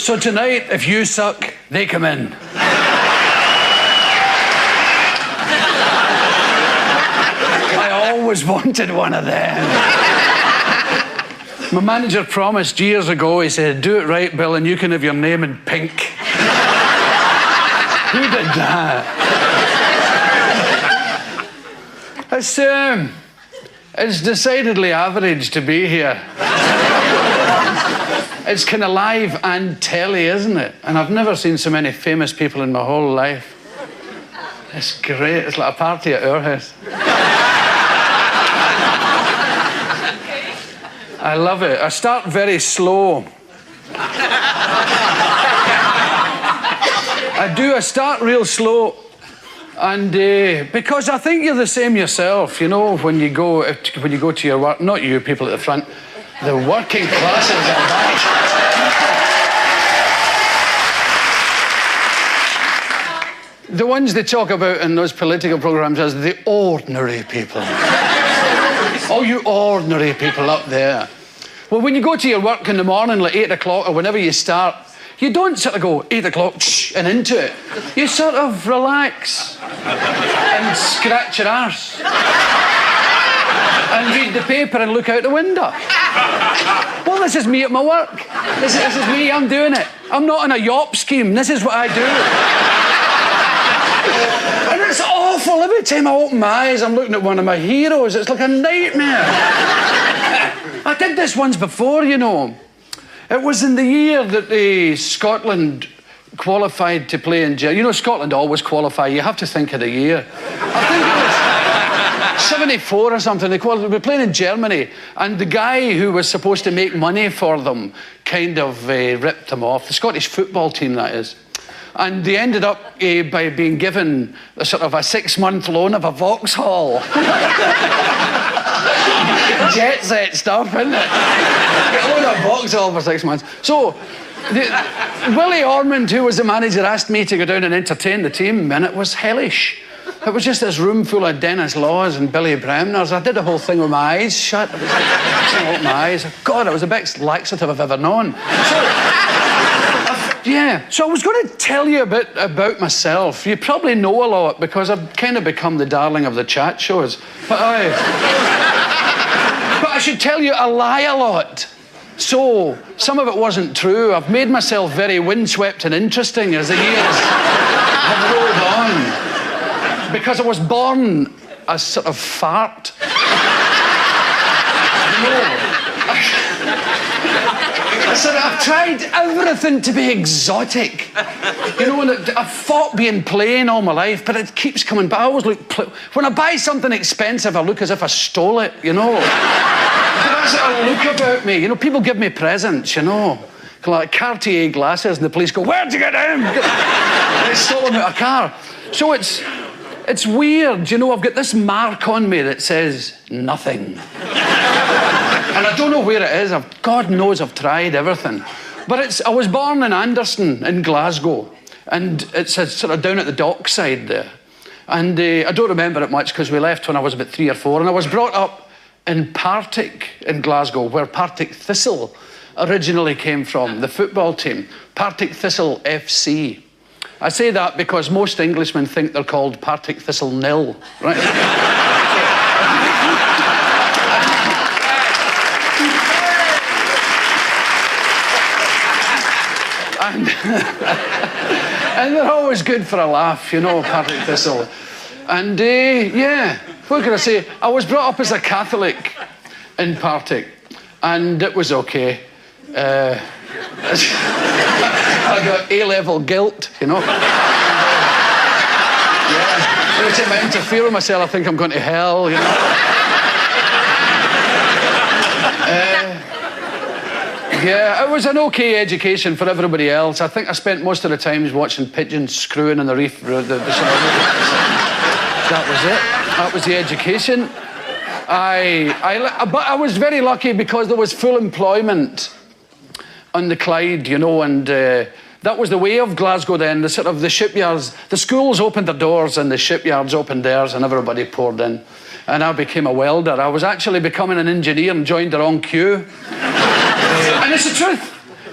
So tonight, if you suck, they come in. I always wanted one of them. My manager promised years ago, he said, do it right, Bill, and you can have your name in pink. Who did that? It's decidedly average to be here. It's kind of live and telly, isn't it? And I've never seen so many famous people in my whole life. It's great. It's like a party at our house. I love it. I start very slow. I start real slow. And because I think you're the same yourself, you know, when you go to your work, not you people at the front, the working classes are back. The ones they talk about in those political programmes as the ordinary people. Oh, you ordinary people up there. Well, when you go to your work in the morning, like 8 o'clock or whenever you start, you don't sort of go 8 o'clock and into it. You sort of relax and scratch your arse and read the paper and look out the window. Well, this is me at my work. This is me, I'm doing it. I'm not on a yop scheme. This is what I do. And it's awful. Every time I open my eyes, I'm looking at one of my heroes. It's like a nightmare. I did this once before, you know. It was in the year that Scotland qualified to play in Germany. You know, Scotland always qualify. You have to think of the year. I think it was 74 or something. They were playing in Germany, and the guy who was supposed to make money for them kind of ripped them off. The Scottish football team, that is. And they ended up by being given a sort of a 6-month loan of a Vauxhall. Jet set stuff, isn't it? Get a loan of Vauxhall for 6 months. So, Willie Ormond, who was the manager, asked me to go down and entertain the team, and it was hellish. It was just this room full of Dennis Laws and Billy Bremners. I did the whole thing with my eyes shut. I was like, I opened my eyes. God, it was the best laxative I've ever known. So I was going to tell you a bit about myself. You probably know a lot because I've kind of become the darling of the chat shows. But I should tell you I lie a lot. So some of it wasn't true. I've made myself very windswept and interesting as the years have rolled on. Because I was born a sort of fart. I've tried everything to be exotic. You know, and I've fought being plain all my life, but it keeps coming back. I always look... When I buy something expensive, I look as if I stole it, you know. That's what I look about me. You know, people give me presents, you know. Like Cartier glasses, and the police go, where'd you get them? And they stole them out of a car. So it's weird, you know. I've got this mark on me that says nothing. And I don't know where it is. God knows I've tried everything. But I was born in Anderson in Glasgow. And it's sort of down at the dockside there. And I don't remember it much because we left when I was about 3 or 4. And I was brought up in Partick in Glasgow, where Partick Thistle originally came from, the football team. Partick Thistle FC. I say that because most Englishmen think they're called Partick Thistle Nil, right? And they're always good for a laugh, you know, Partick Thistle. And, what can I say? I was brought up as a Catholic in Partick, and it was okay. I got A-level guilt, you know. Every time I interfere with myself, I think I'm going to hell, you know. It was an okay education for everybody else. I think I spent most of the times watching pigeons screwing in the reef. That was it. That was the education. But I was very lucky because there was full employment on the Clyde, you know, and that was the way of Glasgow then. The shipyards, the schools opened their doors and the shipyards opened theirs and everybody poured in. And I became a welder. I was actually becoming an engineer and joined the wrong queue. And it's the truth.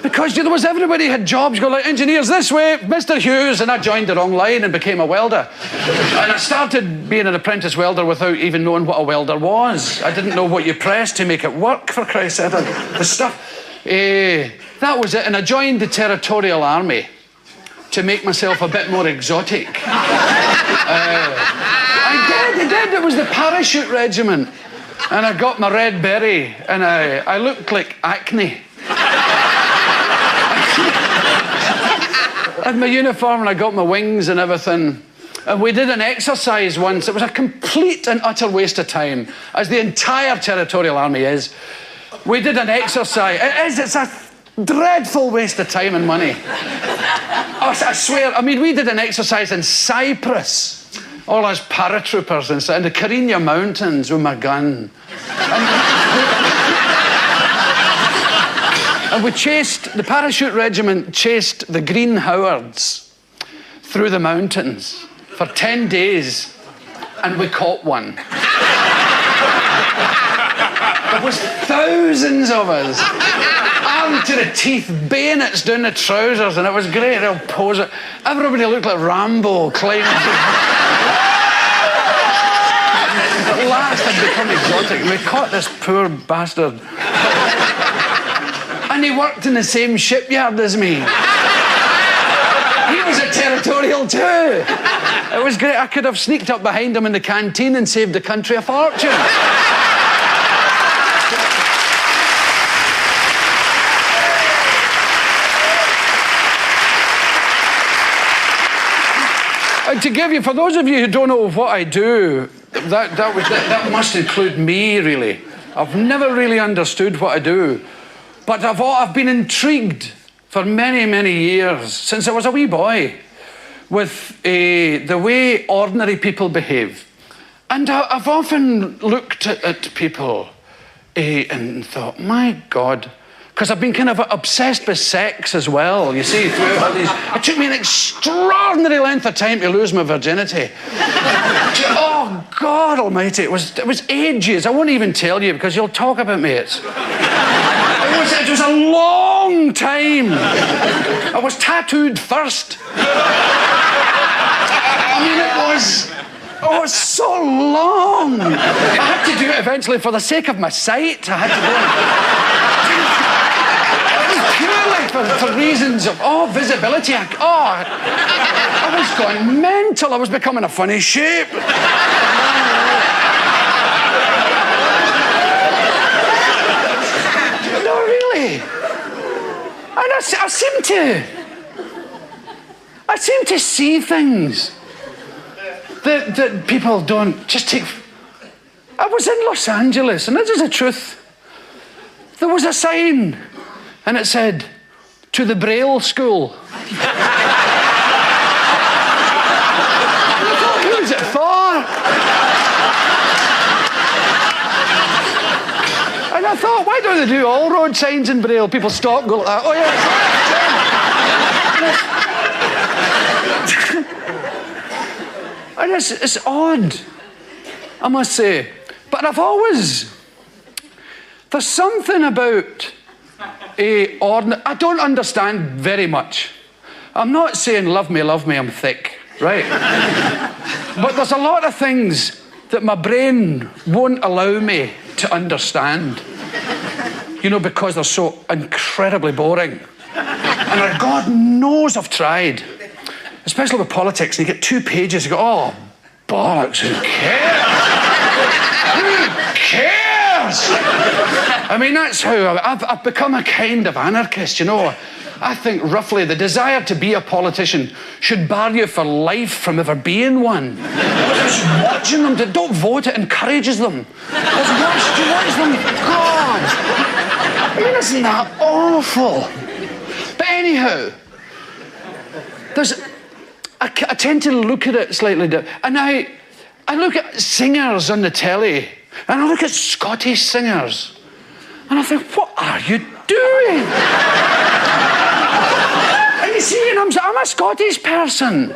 Because everybody had jobs, go like, engineers this way, Mr. Hughes, and I joined the wrong line and became a welder. And I started being an apprentice welder without even knowing what a welder was. I didn't know what you pressed to make it work, for Christ's sake. The stuff. That was it, and I joined the Territorial Army to make myself a bit more exotic. I did. It was the parachute regiment. And I got my red beret, and I looked like Acne. I had my uniform, and I got my wings and everything. And we did an exercise once. It was a complete and utter waste of time, as the entire Territorial Army is. We did an exercise. It's a dreadful waste of time and money. Oh, I swear, we did an exercise in Cyprus. All us paratroopers and stuff, in the Carigna Mountains with my gun. And we chased, the parachute regiment chased the Green Howards through the mountains for 10 days, and we caught one. There was thousands of us, armed to the teeth, bayonets down the trousers, and it was great. They'll pose it. Everybody looked like Rambo climbing. At last I'd become exotic, and we caught this poor bastard. And he worked in the same shipyard as me. He was a territorial too. It was great. I could have sneaked up behind him in the canteen and saved the country a fortune. And to give you, for those of you who don't know what I do, that must include me, really. I've never really understood what I do. But I've been intrigued for many, many years, since I was a wee boy, with the way ordinary people behave. And I've often looked at people and thought, my God, because I've been kind of obsessed with sex as well, you see, throughout all these. It took me an extraordinary length of time to lose my virginity. Oh, God almighty, it was ages. I won't even tell you, because you'll talk about me. It was a long time. I was tattooed first. It was so long. I had to do it eventually for the sake of my sight. I had to do it. Purely for reasons of, visibility. I was going mental. I was becoming a funny shape. No, really. And I seem to see things that people don't just take. I was in Los Angeles, and this is the truth. There was a sign, and it said, "To the Braille School." And I thought, who's it for? And I thought, why don't they do all road signs in Braille? People stop, go like that. Oh, yeah. And it's odd, I must say. But there's something about I don't understand very much. I'm not saying love me, I'm thick, right? But there's a lot of things that my brain won't allow me to understand. Because they're so incredibly boring. And God knows I've tried. Especially with politics, and you get 2 pages, you go, oh, bollocks, who cares? Who cares? That's how I've become a kind of anarchist, I think roughly the desire to be a politician should bar you for life from ever being one. Just watching them, don't vote, it encourages them. Just watch them, God. Isn't that awful? But anyhow, I tend to look at it slightly different. And I look at singers on the telly, and I look at Scottish singers, and I think, what are you doing? And you see, I'm a Scottish person,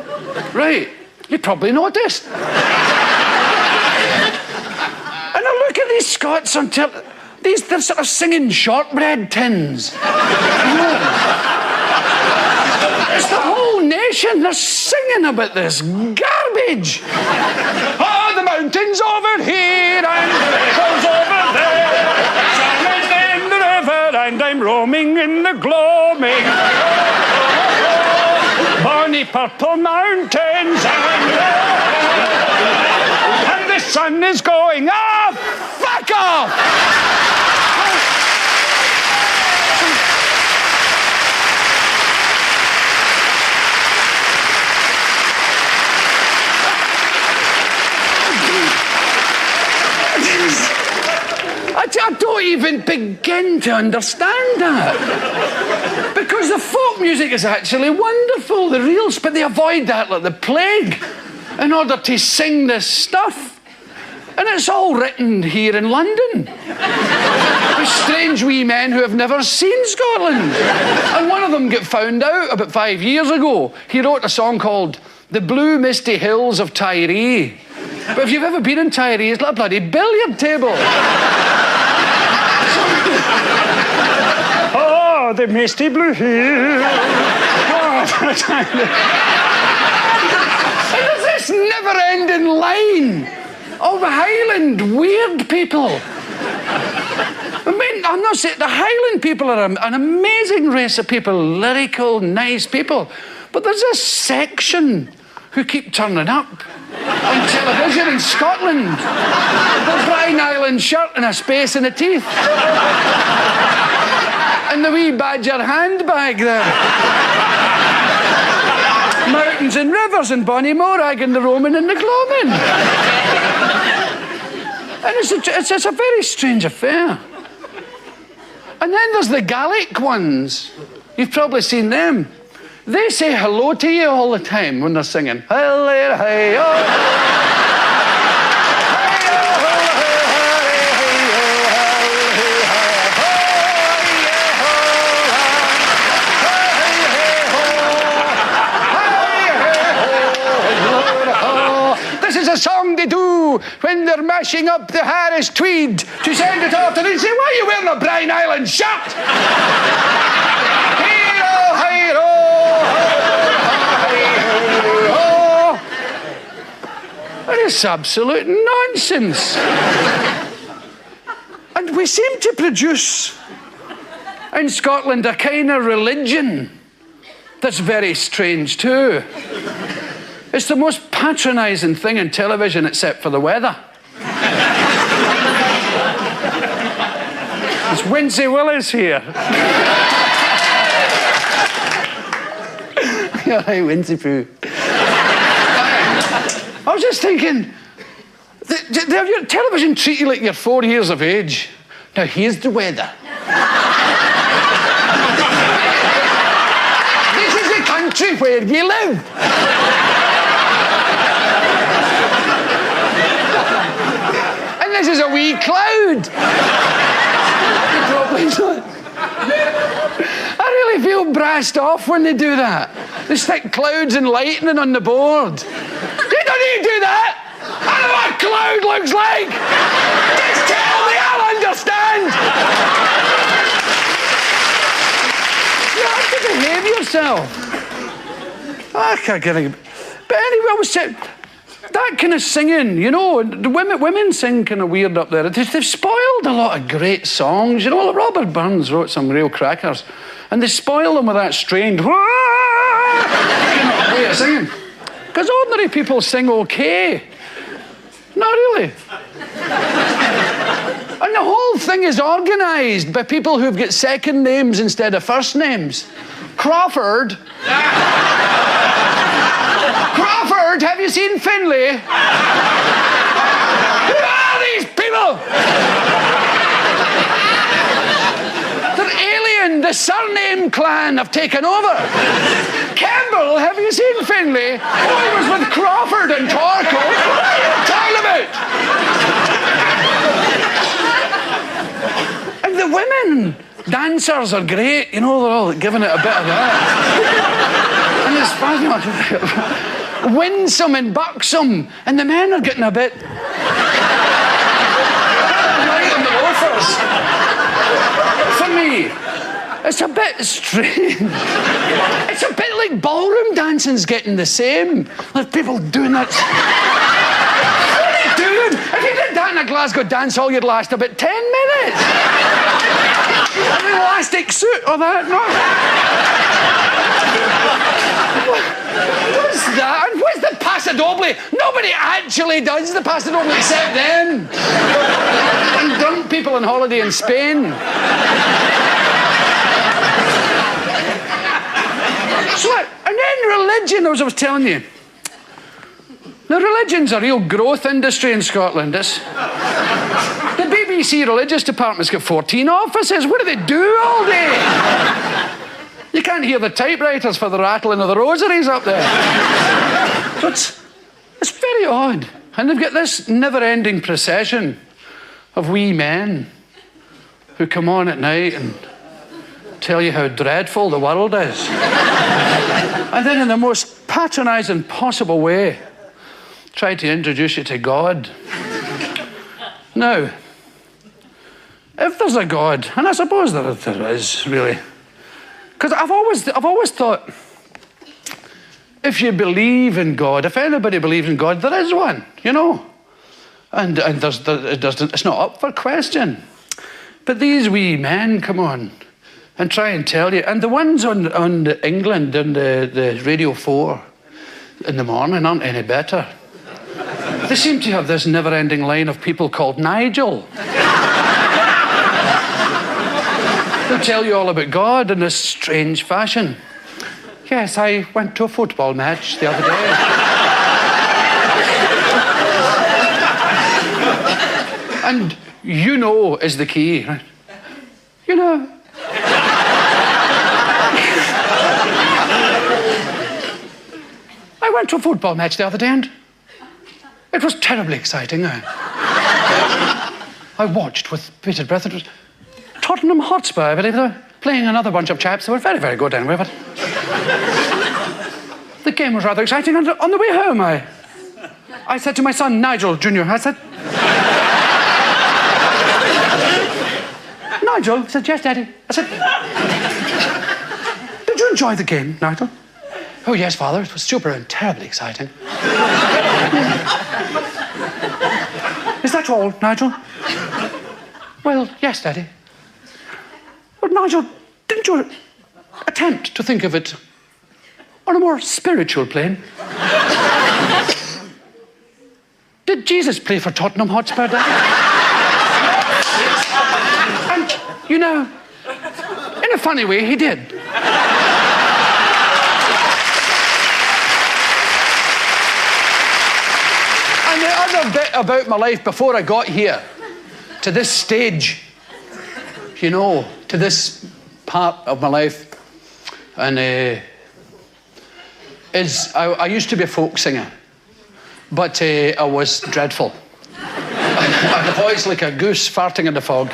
right? You probably noticed. And I look at these Scots on telly. they're sort of singing shortbread tins. It's the whole nation. They're singing about this garbage. Oh, the mountains over here and the hills over there. Salmon's in the river and I'm roaming in the gloaming. Bonny purple mountains and the sun is going off. Fuck off! I don't even begin to understand that. Because the folk music is actually wonderful, the reels, but they avoid that like the plague in order to sing this stuff. And it's all written here in London. With strange wee men who have never seen Scotland. And one of them got found out about 5 years ago. He wrote a song called The Blue Misty Hills of Tiree. But if you've ever been in Tiree, it's like a bloody billiard table. Oh, the misty blue hills. Oh, and there's this never-ending line of Highland weird people. I mean, I'm not saying the Highland people are an amazing race of people, lyrical, nice people. But there's this section who keep turning up on television in Scotland. The Brine Island shirt and a space in the teeth. And the wee badger handbag there. Mountains and rivers and Bonnie Morag and the Roman and the Gloaming. And it's a very strange affair. And then there's the Gaelic ones. You've probably seen them. They say hello to you all the time when they're singing. Hello, hey, oh. This is a song they do when they're mashing up the Harris tweed to send it off and they say, why are you wearing a Brine Island shirt? It's absolute nonsense. And we seem to produce in Scotland a kind of religion that's very strange too. It's the most patronising thing in television except for the weather. It's Wincy Willis here. Hi, Wincy Poo. I was just thinking, have your television treat you like you're 4 years of age? Now, here's the weather. This is the country where you live. And this is a wee cloud. Probably not. I really feel brassed off when they do that. They stick clouds and lightning on the board. You don't need to do that. I know what a cloud looks like. Just tell me, I'll understand. You have to behave yourself. I can't get it. But anyway, I was saying, that kind of singing, you know, the women sing kind of weird up there. They've spoiled a lot of great songs. You know, Robert Burns wrote some real crackers. And they spoil them with that strained way of singing. Because ordinary people sing okay. Not really. And the whole thing is organised by people who've got second names instead of first names. Crawford. Crawford, have you seen Finlay? Who are these people? They're alien. The surname clan have taken over. Campbell, have you seen Finlay? Oh, he was with Crawford and Torkel. What are you talking about? And the women dancers are great. You know, they're all giving it a bit of that. And it's funny. Winsome and buxom. And the men are getting a bit... right on the loafers. It's a bit strange. It's a bit like ballroom dancing's getting the same. Like people doing that. What are you doing? If you did that in a Glasgow dance hall, you'd last about 10 minutes. An elastic suit or that, no? What's that? And what's the paso doble? Nobody actually does the paso doble except them. And drunk people on holiday in Spain. So, and then religion, as I was telling you. Now, religion's a real growth industry in Scotland. The BBC religious department's got 14 offices. What do they do all day? You can't hear the typewriters for the rattling of the rosaries up there. So it's very odd. And they've got this never-ending procession of wee men who come on at night and tell you how dreadful the world is. And then in the most patronising possible way, try to introduce you to God. Now, if there's a God, and I suppose there is, really, because I've always thought, if you believe in God, if anybody believes in God, there is one, you know. And it's not up for question. But these wee men come on and try and tell you, and the ones on England and the Radio 4 in the morning aren't any better. They seem to have this never-ending line of people called Nigel. They'll tell you all about God in this strange fashion. Yes, I went to a football match the other day. And you know is the key, right? You know. I went to a football match the other day and it was terribly exciting. I watched with bated breath. It was Tottenham Hotspur, I believe. They were playing another bunch of chaps. They were very, very good anyway, but the game was rather exciting. And on the way home, I said to my son, Nigel Jr., I said, Nigel? He said, yes, Daddy. I said, did you enjoy the game, Nigel? Oh, yes, Father. It was super and terribly exciting. Is that all, Nigel? Well, yes, Daddy. But Nigel, didn't you attempt to think of it on a more spiritual plane? Did Jesus play for Tottenham Hotspur, Daddy? And, you know, in a funny way, he did. And the other bit about my life before I got here, to this stage, you know, to this part of my life, and I used to be a folk singer, but I was dreadful. I had a voice like a goose farting in the fog.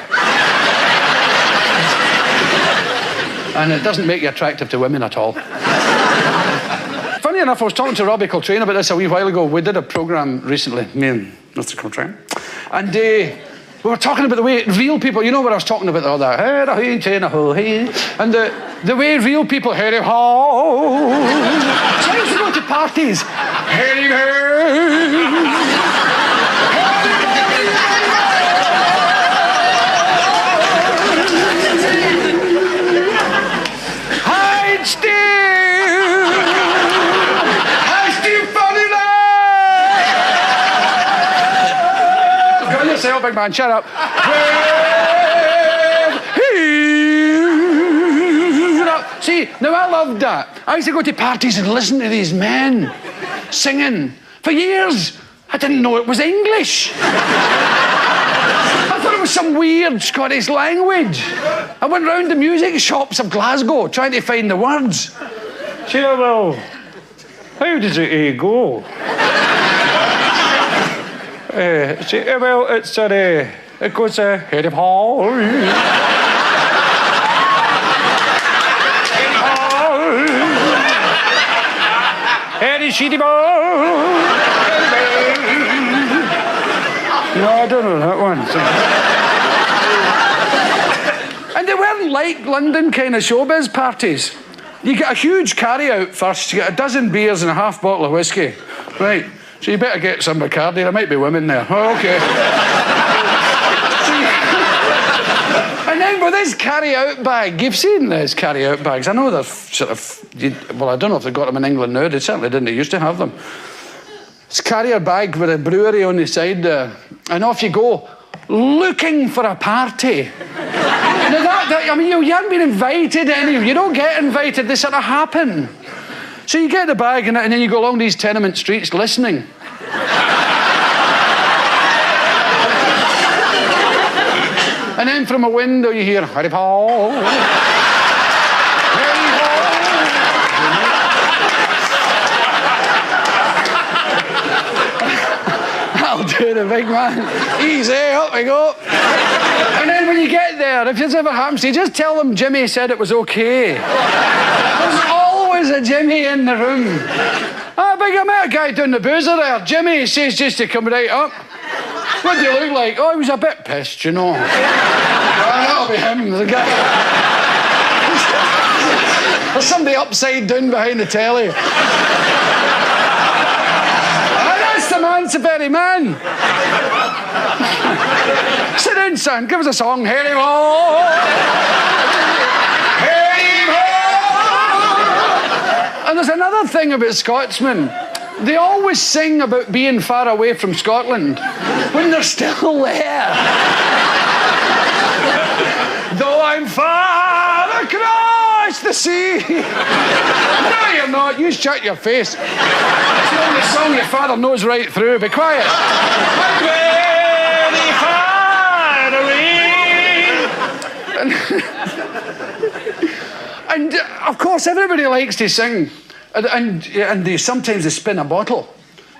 And it doesn't make you attractive to women at all. Funny enough, I was talking to Robbie Coltrane about this a wee while ago. We did a programme recently, me and Mr. Coltrane, and we were talking about the way real people, you know what I was talking about all that, and the way real people, so I used to go to parties, hide still, I still fall in love. Go yourself, big man, shut up. See, now I loved that. I used to go to parties and listen to these men singing for years. I didn't know it was English. I thought it was some weird Scottish language. I went round the music shops of Glasgow trying to find the words. See, well, how does it go? See, well, it's it goes head of hall. Eddie Sheedy Ball. No, I don't know that one. And they weren't like London kind of showbiz parties? You get a huge carry-out first. You get a dozen beers and a half bottle of whiskey. Right. So you better get some Bacardi. There might be women there. Oh, okay. And then with this carry-out bag, you've seen these carry-out bags. I know they're sort of... Well, I don't know if they've got them in England now. They certainly didn't. They used to have them. It's a carrier bag with a brewery on the side there. And off you go, looking for a party. Now I mean, you haven't been invited anywhere. You don't get invited. They sort of happen. So you get the bag and then you go along these tenement streets listening. And then from a window you hear, Harry Paul. Harry Paul. I'll do the big man. Easy, up we go. And then when you get there, if this ever happens to you, just tell them Jimmy said it was okay. There's always a Jimmy in the room. I met a guy down the boozer there. Jimmy says just to come right up. What do you look like? Oh, he was a bit pissed, you know. That'll be him, the guy. There's somebody upside down behind the telly. That's the man, it's the very man. Sit down, son. Give us a song. Harry Paul. Harry Paul. And there's another thing about Scotsmen. They always sing about being far away from Scotland when they're still there. Though I'm far across the sea. No, you're not. You shut your face. It's the only song your father knows right through. Be quiet. I'm very far away. And of course, everybody likes to sing. And sometimes they spin a bottle.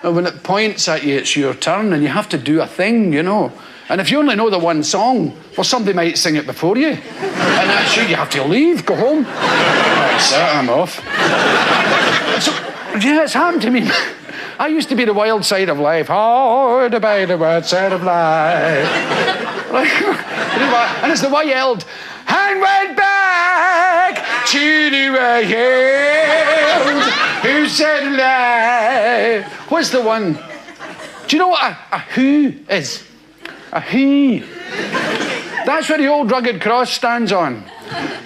And when it points at you, it's your turn, and you have to do a thing, you know. And if you only know the one song, well, somebody might sing it before you. And that's you have to leave, go home. That's it, I'm off. So, yeah, it's happened to me. I used to be the wild side of life. Oh, to be the wild side of life. And it's the way I yelled, and went back to the wild who said life. What's the one? Do you know what a who is? A who. That's what the old rugged cross stands on.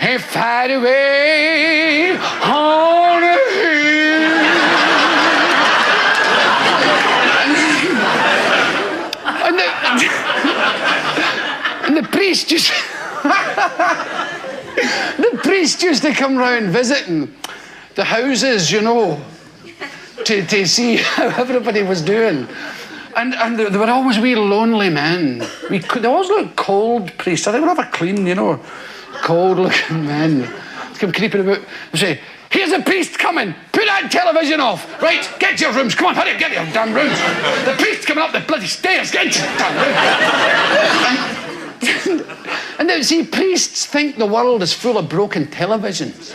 He far away on a who. And the priest just... The priest used to come round visiting the houses, you know, to see how everybody was doing. And they were always wee lonely men. They always looked cold, priests. They were never clean, you know. Cold-looking men. They'd come creeping about and say, here's a priest coming. Put that television off. Right, get to your rooms. Come on, hurry, get to your damn rooms. The priest's coming up the bloody stairs. Get to your damn rooms. And now, see, priests think the world is full of broken televisions.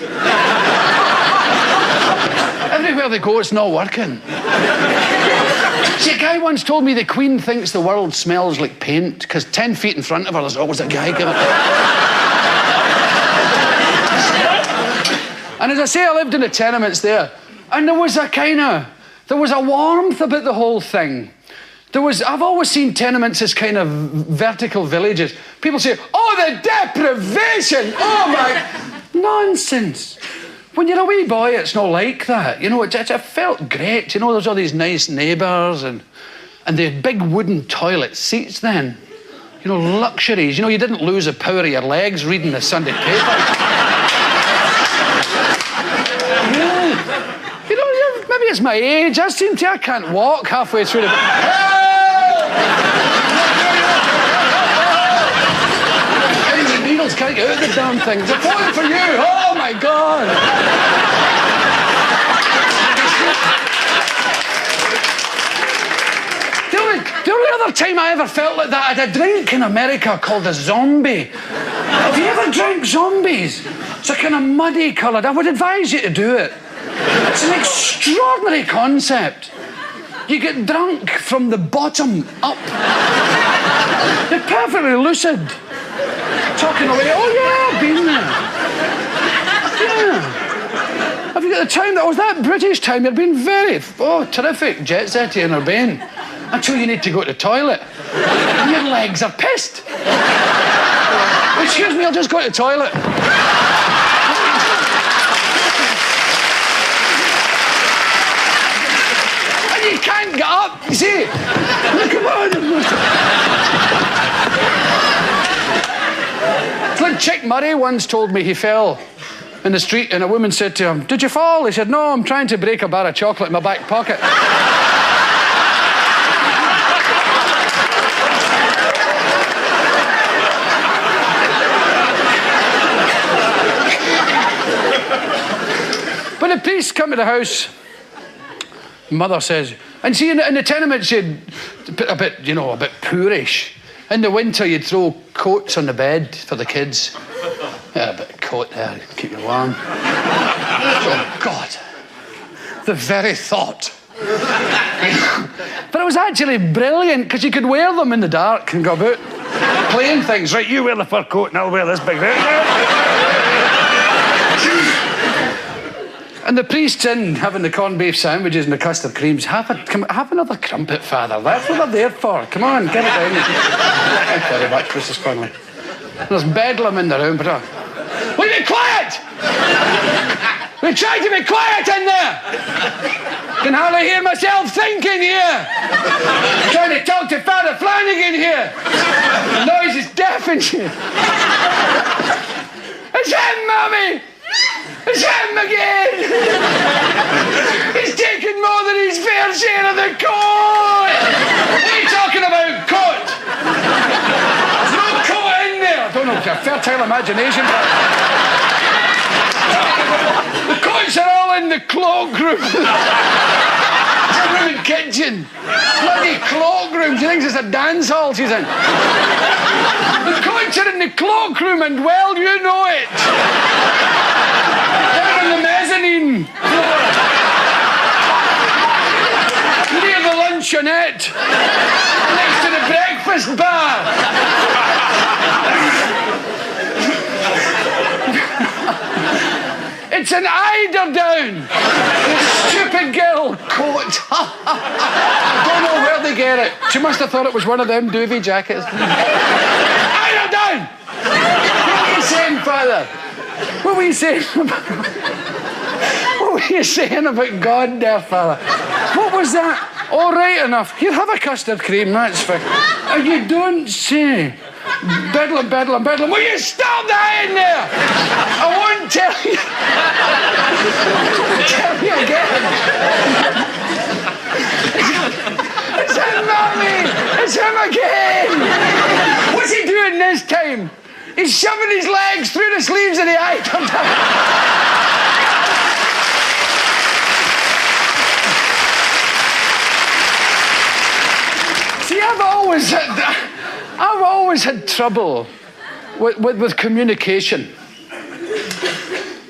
Everywhere they go, it's not working. See, a guy once told me the Queen thinks the world smells like paint because 10 feet in front of her, there's always a guy coming. And as I say, I lived in the tenements there, and there was a warmth about the whole thing. I've always seen tenements as kind of vertical villages. People say, oh, the deprivation! Oh, my... Nonsense. When you're a wee boy, it's not like that. You know, it felt great. You know, there's all these nice neighbours and they had big wooden toilet seats then. You know, luxuries. You know, you didn't lose the power of your legs reading the Sunday paper. Yeah. You know, maybe it's my age. I can't walk halfway through the... Needles can't get out of the damn thing. It's a point for you. Oh my God. The only other time I ever felt like that, I had a drink in America called a zombie. Have you ever drank zombies? It's a kind of muddy coloured. I would advise you to do it. It's an extraordinary concept. You get drunk from the bottom up. You're perfectly lucid. Talking away, oh yeah, I've been there. at the time, that was that British time, you're being very, terrific, jet-setty and urbane. Until you need to go to the toilet. And your legs are pissed. Excuse me, I'll just go to the toilet. And you can't get up, you see? Come on. It's like Chick Murray once told me he fell in the street and a woman said to him, "Did you fall?" He said, "No, I'm trying to break a bar of chocolate in my back pocket." When the priest come to the house, mother says, and see, in the tenements you'd a bit poorish. In the winter you'd throw coats on the bed for the kids. Yeah, a bit of coat there, keep you warm. Oh, God. The very thought. But it was actually brilliant, because you could wear them in the dark and go about playing things. Right, you wear the fur coat and I'll wear this big... And the priest's in having the corned beef sandwiches and the custard creams. Have another crumpet, Father. That's what they're there for. Come on, get it down. Thank you very much, Mrs. Connolly. There's bedlam in the room, but... Will you be quiet? We try to be quiet in there. Can hardly hear myself thinking here. I'm trying to talk to Father Flanagan here. The noise is deafening. It's him, Mummy. It's him again! He's taken more than his fair share of the coat! What are you talking about, coat? There's no coat in there! I don't know, it's a fertile imagination. The coats are all in the cloakroom. It's a room in kitchen. Bloody cloakroom. She thinks it's a dance hall she's in. The coats are in the cloakroom, and well, you know it. Down on the mezzanine floor. Near the luncheonette. Next to the breakfast bar. It's an eiderdown. This stupid girl coat. I don't know where they get it. She must have thought it was one of them doovie jackets. Eiderdown! What were you saying, Father? What were you saying about... What were you saying about God there, Father? What was that? All right enough. Here, have a custard cream, that's fine. And you don't say... Bedlam, bedlam, bedlam. Will you stop that in there? I won't tell you. Tell you again. It's him, Mummy. It's him again. What's he doing this time? He's shoving his legs through the sleeves of the item. See, I've always had trouble with communication.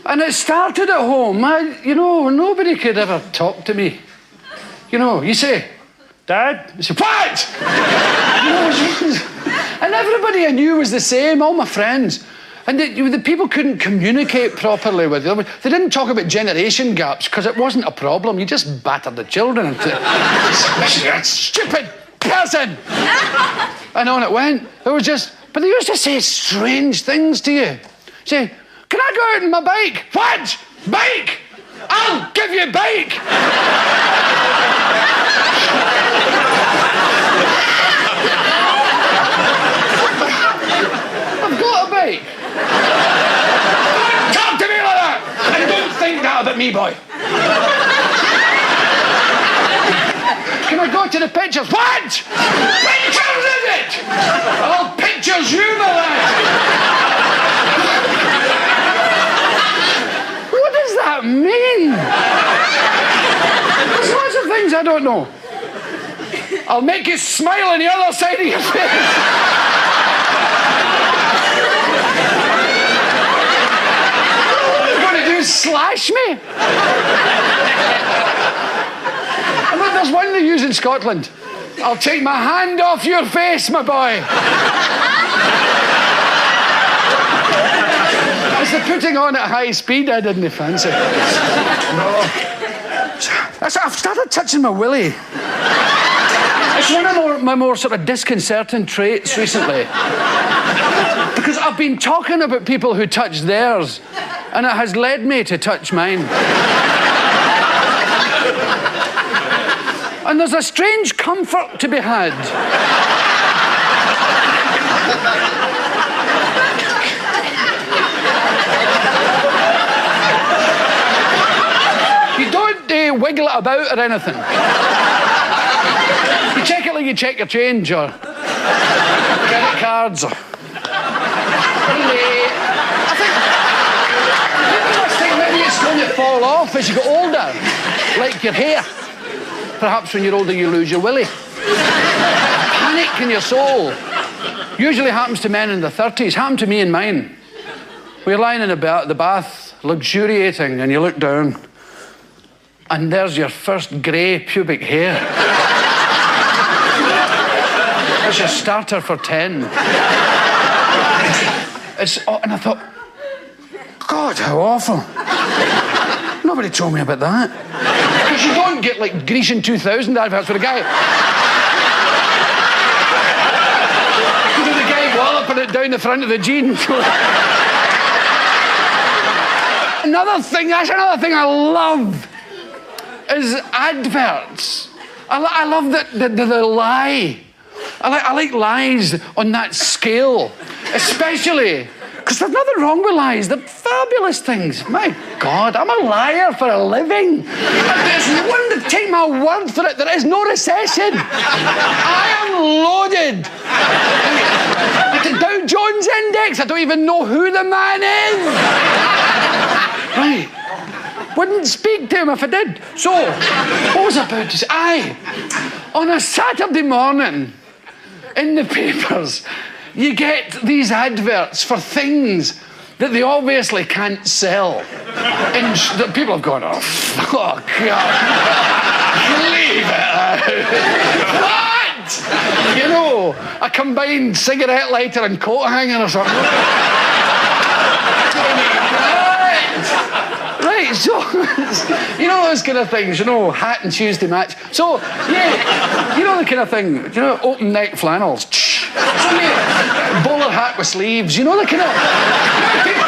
And it started at home. Nobody could ever talk to me. You say, "Dad?" I say, "What?" And everybody I knew was the same, all my friends. And the people couldn't communicate properly with them. They didn't talk about generation gaps, because it wasn't a problem. You just battered the children. Especially that stupid person. And on it went. It was just... But they used to say strange things to you. Say, "Can I go out on my bike?" "What? Bike? I'll give you a bike." I've got a bike. Don't talk to me like that. And don't think that about me, boy. Can I go to the pictures? What? Pictures, is it? I'll pictures you, my lad. What does that mean? There's lots of things I don't know. I'll make you smile on the other side of your face. What are you going to do, slash me? And then there's one they use in Scotland. "I'll take my hand off your face, my boy." As they put putting on at high speed, I didn't fancy. No. I've started touching my willy. It's one of my more sort of disconcerting traits recently. Because I've been talking about people who touch theirs, and it has led me to touch mine. And there's a strange comfort to be had. You don't wiggle it about or anything. You check it like you check your change or credit cards or... I think maybe it's going to fall off as you get older, like your hair. Perhaps when you're older you lose your willy. Panic in your soul. Usually happens to men in their 30s. Happened to me and mine. We're lying in the bath, luxuriating, and you look down, and there's your first grey pubic hair. That's your starter for 10. And I thought, God, how awful. Nobody told me about that. Because you don't get like Grecian 2000 adverts with a guy. With the guy walloping it down the front of the jeans. That's another thing I love is adverts. I love the lie. I like lies on that scale, especially because there's nothing wrong with lies. They're fabulous things. My God, I'm a liar for a living. Take my word for it, there is no recession. I am loaded. The Dow Jones Index, I don't even know who the man is. Right. Wouldn't speak to him if I did. So, what was I about to say? On a Saturday morning, in the papers, you get these adverts for things that they obviously can't sell. And people have gone, oh, God, leave it out. What? You know, a combined cigarette lighter and coat hanger or something. Right, so, you know those kind of things, you know, hat and Tuesday match. So, yeah, you know the kind of thing, you know, open neck flannels. So, yeah, bowler hat with sleeves, you know the kind of...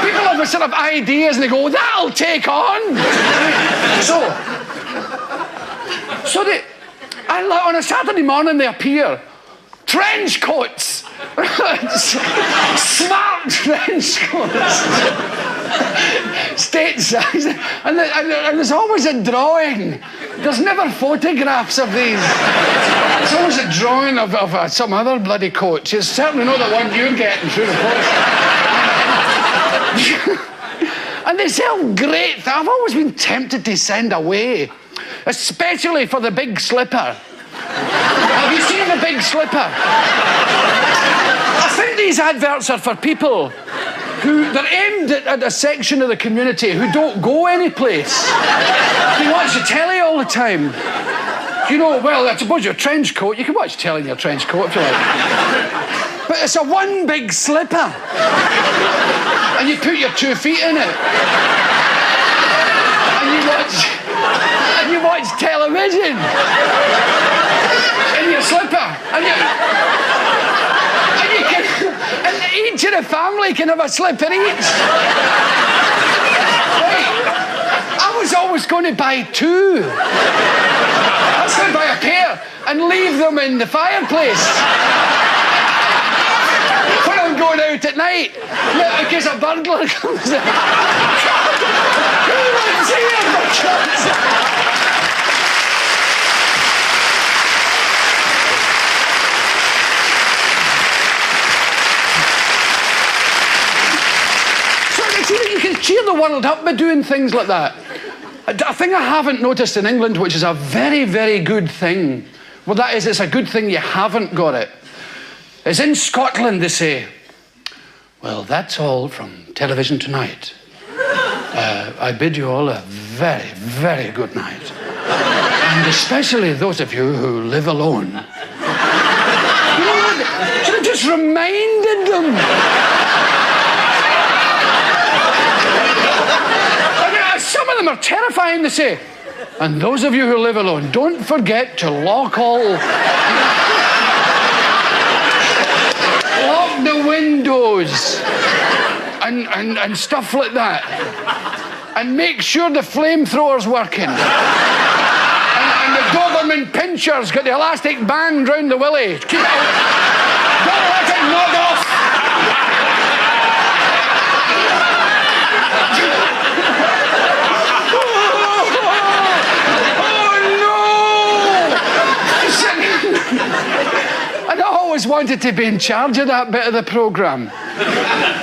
People have sort of ideas and they go, that'll take on. On a Saturday morning they appear. Trench coats. Smart trench coats. State size. And there's always a drawing. There's never photographs of these. There's always a drawing of some other bloody coat. It's certainly not the one you're getting through the post. And they sell great things. I've always been tempted to send away, especially for the big slipper. Have you seen the big slipper? I think these adverts are for people who they're aimed at a section of the community who don't go anyplace. They watch the telly all the time. You know, well, I suppose your trench coat, you can watch telly in your trench coat if you like. But it's a one big slipper. And you put your 2 feet in it. And you watch television. In your slipper. And each in a family can have a slipper each. I was always going to buy 2. I was going to buy a pair and leave them in the fireplace. When I'm going out at night, in case a burglar comes in. Who lives here, for God's sake? You can cheer the world up by doing things like that. A thing I haven't noticed in England, which is a very, very good thing, well, that is, it's a good thing you haven't got it, is in Scotland they say, well, that's all from television tonight. I bid you all a very, very good night. And especially those of you who live alone. You know, should have just reminded them. are terrifying, they say. And those of you who live alone, don't forget to lock the windows and stuff like that. And make sure the flamethrower's working. And the Doberman pincher's got the elastic band round the willy. Keep it out. Don't let it nod off. And I always wanted to be in charge of that bit of the programme.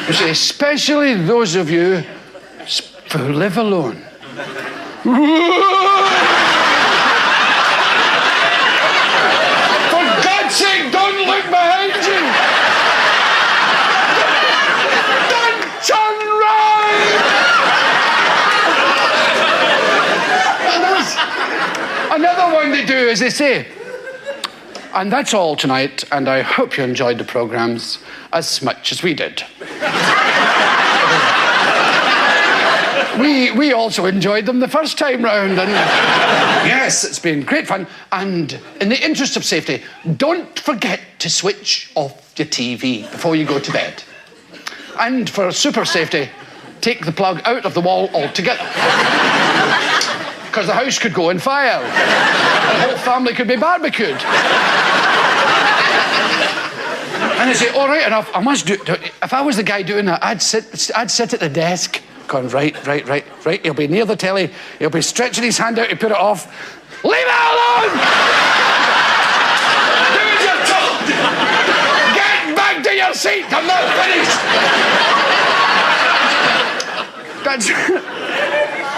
Especially those of you who live alone. For God's sake, don't look behind you! Don't turn round! And there's another one they do, as they say. And that's all tonight, and I hope you enjoyed the programmes as much as we did. We also enjoyed them the first time round, and yes, it's been great fun. And in the interest of safety, don't forget to switch off your TV before you go to bed. And for super safety, take the plug out of the wall altogether. Because the house could go on fire. The whole family could be barbecued. And they say, all right, enough, I must do it. If I was the guy doing that, I'd sit at the desk, going, right. He'll be near the telly. He'll be stretching his hand out to put it off. Leave it alone! Do as you're told! Get back to your seat! I'm not finished!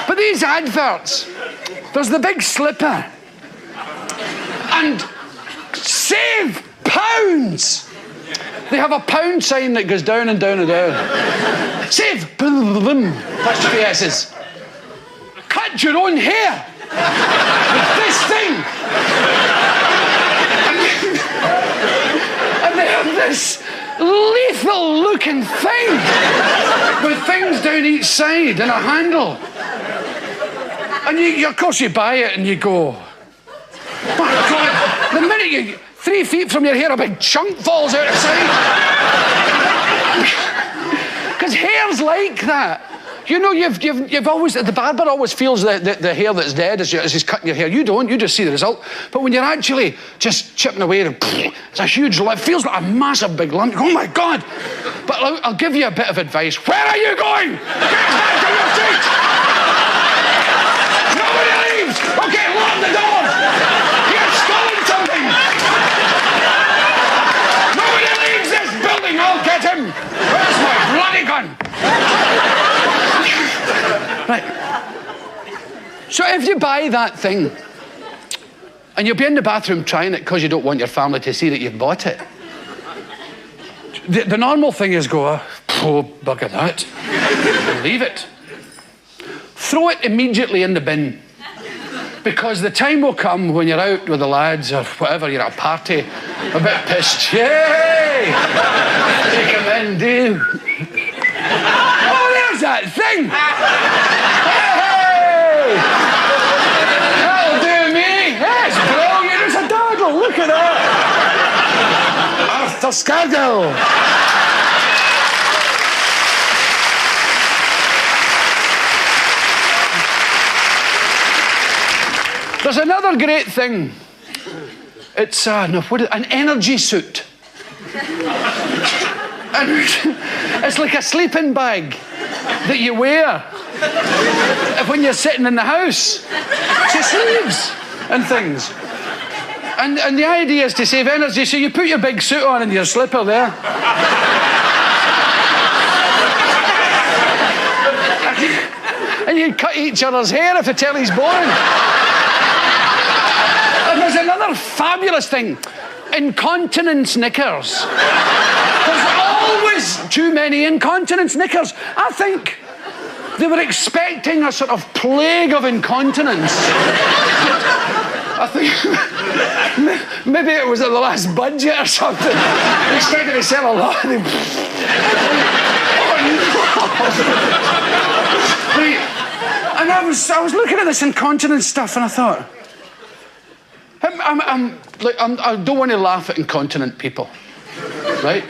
But these adverts, there's the big slipper. And save pounds! They have a pound sign that goes down and down and down. Save! Touch the S's. Cut your own hair! With this thing! And they have this lethal looking thing with things down each side and a handle. And of course you buy it and you go, my God, the minute you 3 feet from your hair, a big chunk falls out of sight. Because hair's like that. You know, you've always, the barber always feels the hair that's dead as he's cutting your hair. You don't, you just see the result. But when you're actually just chipping away, it's a huge lump. It feels like a massive big lump. Oh my God. But I'll give you a bit of advice. Where are you going? Get back to your seat! Nobody leaves! Okay, lock the door! You're stolen something! Nobody leaves this building! I'll get him! Where's my bloody gun? Right. So if you buy that thing and you'll be in the bathroom trying it because you don't want your family to see that you've bought it, the normal thing is go, oh, bugger that, and leave it. Throw it immediately in the bin. Because the time will come when you're out with the lads or whatever, you're at a party, a bit pissed. Yay! Take them in, do. Oh, there's that thing! Hey! That'll do me! That's brilliant! It's a doggle! Look at that! Upscaled! There's another great thing. It's an energy suit. And it's like a sleeping bag that you wear when you're sitting in the house. It's sleeves and things. And the idea is to save energy, so you put your big suit on and your slipper there. And you cut each other's hair if the telly's boring. And there's another fabulous thing. Incontinence knickers. There's always too many incontinence knickers. I think they were expecting a sort of plague of incontinence. I think maybe it was at the last budget or something. They expected to sell a lot of them. Oh, no. And I I was looking at this incontinence stuff and I thought, I don't want to laugh at incontinent people, right?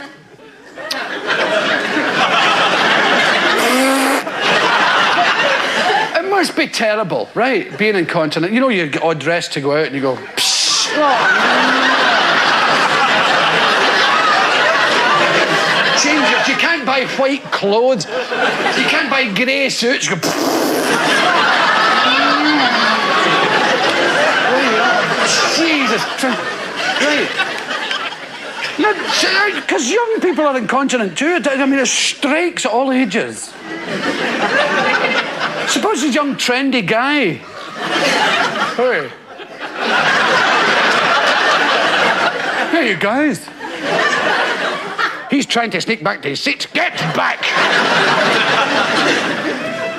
It must be terrible, right? Being incontinent. You know, you get all dressed to go out and you go, psh. Change it. You can't buy white clothes. You can't buy grey suits. You go, Jesus Christ. Right. Because young people are incontinent too. I mean, it strikes at all ages. Suppose this young trendy guy. Hey. Hey, you guys. He's trying to sneak back to his seat. Get back!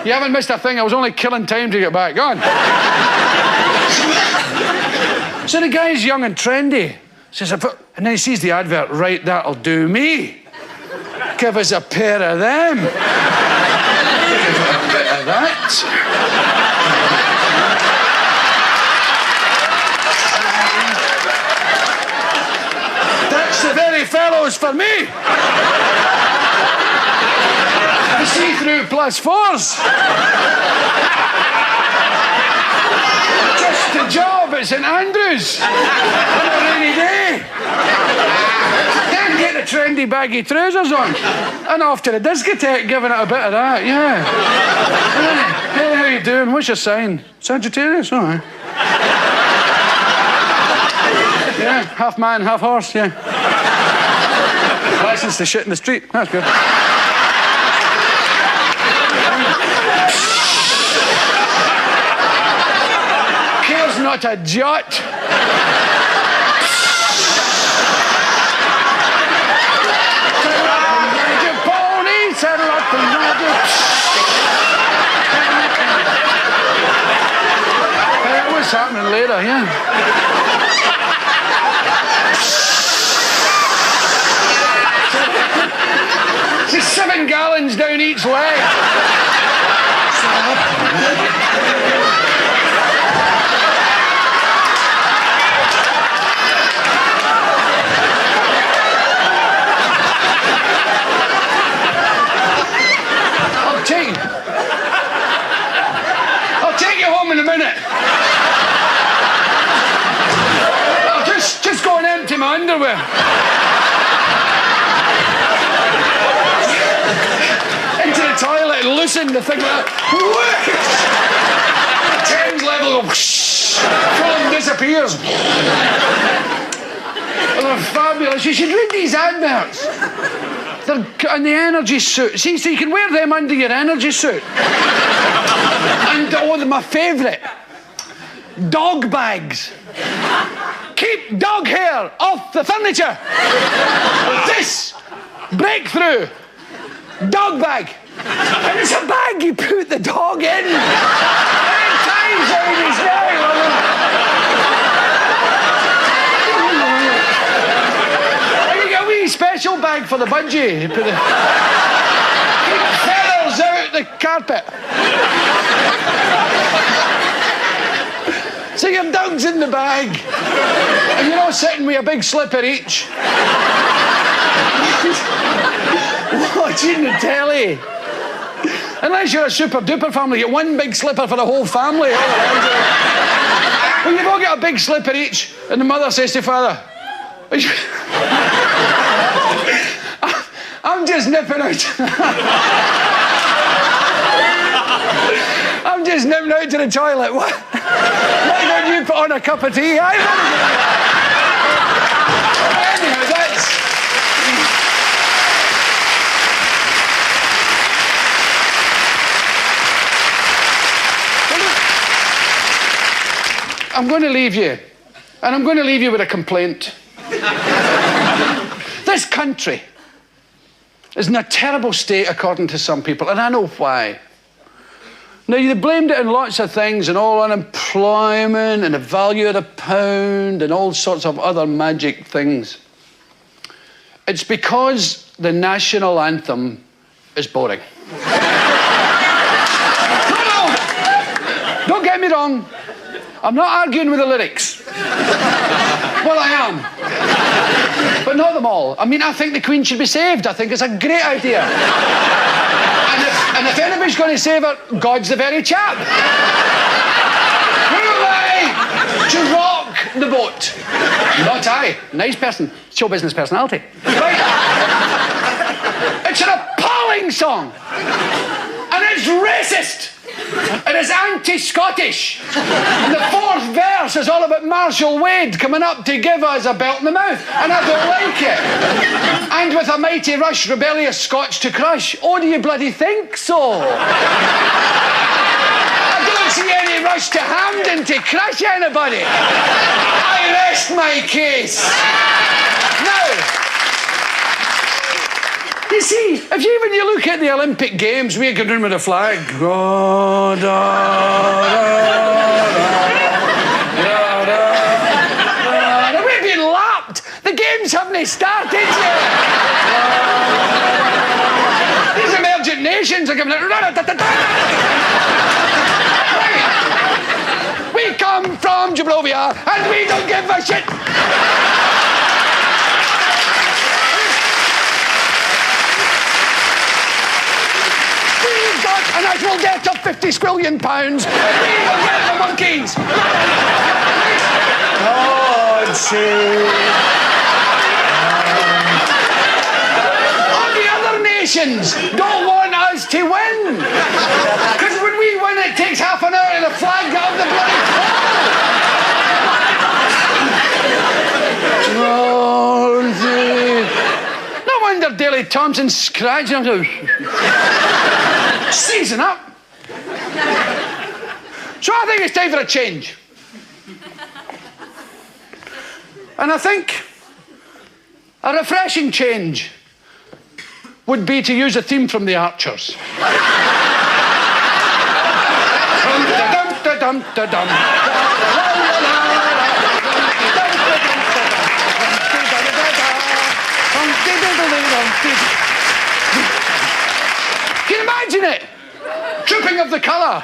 You haven't missed a thing. I was only killing time to get back. Go on. So the guy's young and trendy. Says, and then he sees the advert. Right, that'll do me. Give us a pair of them. Give us a bit of that. That's the very fellows for me. The see-through +4s. Just a job at St Andrews on a rainy day. Then get the trendy baggy trousers on and off to the discotheque giving it a bit of that, yeah. Hey, how you doing? What's your sign? Sagittarius? All right. Yeah, half man, half horse, yeah. License to shit in the street. That's good. Cares not a jot. Saddle up and ride it. What's happening later, yeah? It's 7 gallons down each leg. I'll take you home in a minute. I'll just go and empty my underwear. Into the toilet and loosen the thing like that. The Thames level film disappears. Oh, they're fabulous. You should read these adverts. They're in the energy suit. See, so you can wear them under your energy suit. And my favourite, dog bags. Keep dog hair off the furniture. This breakthrough dog bag. And it's a bag you put the dog in. 8 times in his day. Special bag for the budgie. Keep feathers out the carpet. So your dog's in the bag, and you're all sitting with a big slipper each, watching the telly. Unless you're a super duper family, you get one big slipper for the whole family. Well, you've all got a big slipper each, and the mother says to father, I'm just nipping out. I'm just nipping out to the toilet. What? Why don't you put on a cup of tea? Anyway, that's... I'm going to leave you. And I'm going to leave you with a complaint. This country is in a terrible state, according to some people, and I know why. Now, they blamed it on lots of things, and all unemployment, and the value of the pound, and all sorts of other magic things. It's because the national anthem is boring. wrong. I'm not arguing with the lyrics. Well, I am. But not them all. I mean, I think the Queen should be saved. I think it's a great idea. And if anybody's going to save her, God's the very chap. Who am I to rock the boat? Not I. Nice person. Show business personality. Right? It's an appalling song. And it's racist. It is anti-Scottish. And the fourth verse is all about Marshall Wade coming up to give us a belt in the mouth. And I don't like it. And with a mighty rush, rebellious Scotch to crush. Oh, do you bloody think so? I don't see any rush to Hampden to crush anybody. I rest my case. Now, you see, when you look at the Olympic Games, we go in with a flag. We've been lapped. The games haven't started yet. These emergent nations are giving it. Right. We come from Jabrovia and we don't give a shit. A national debt of £50 squillion. We will get the monkeys. God save. All the other nations don't want us to win. Because when we win, it takes half an hour to the flag out of the bloody pole. No wonder Daley Thompson's scratching him. Season up. So I think it's time for a change. And I think a refreshing change would be to use a theme from The Archers. Can you imagine it? Trooping of the colour.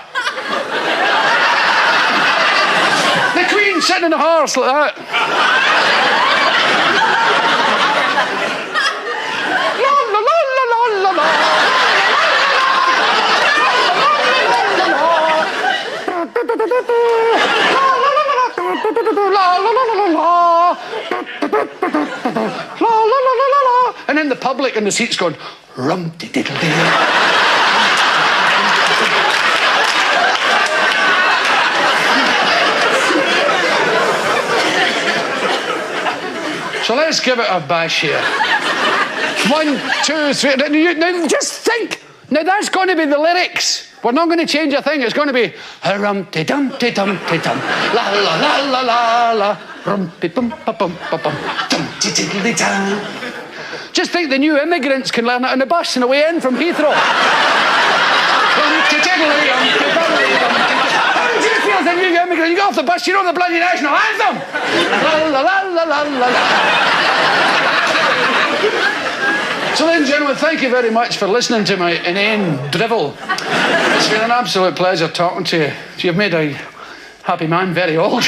The Queen sitting in a horse like that. La la la la la la la. And then the public in the seats going rum-de-diddle-dee. So let's give it a bash here. 1, 2, 3. Now just think. Now that's going to be the lyrics. We're not going to change a thing. It's going to be rum-de-dum-de-dum-de-dum. La la la la la la. Rum-de-bum-ba-bum-ba-bum. Dum-de-diddly-dum. Just think the new immigrants can learn it on the bus on the way in from Heathrow. How do you feel as a new immigrant? You get off the bus, you know the bloody national anthem. La la la la la la la. So ladies and gentlemen, thank you very much for listening to my inane drivel. It's been an absolute pleasure talking to you. You've made a happy man very old.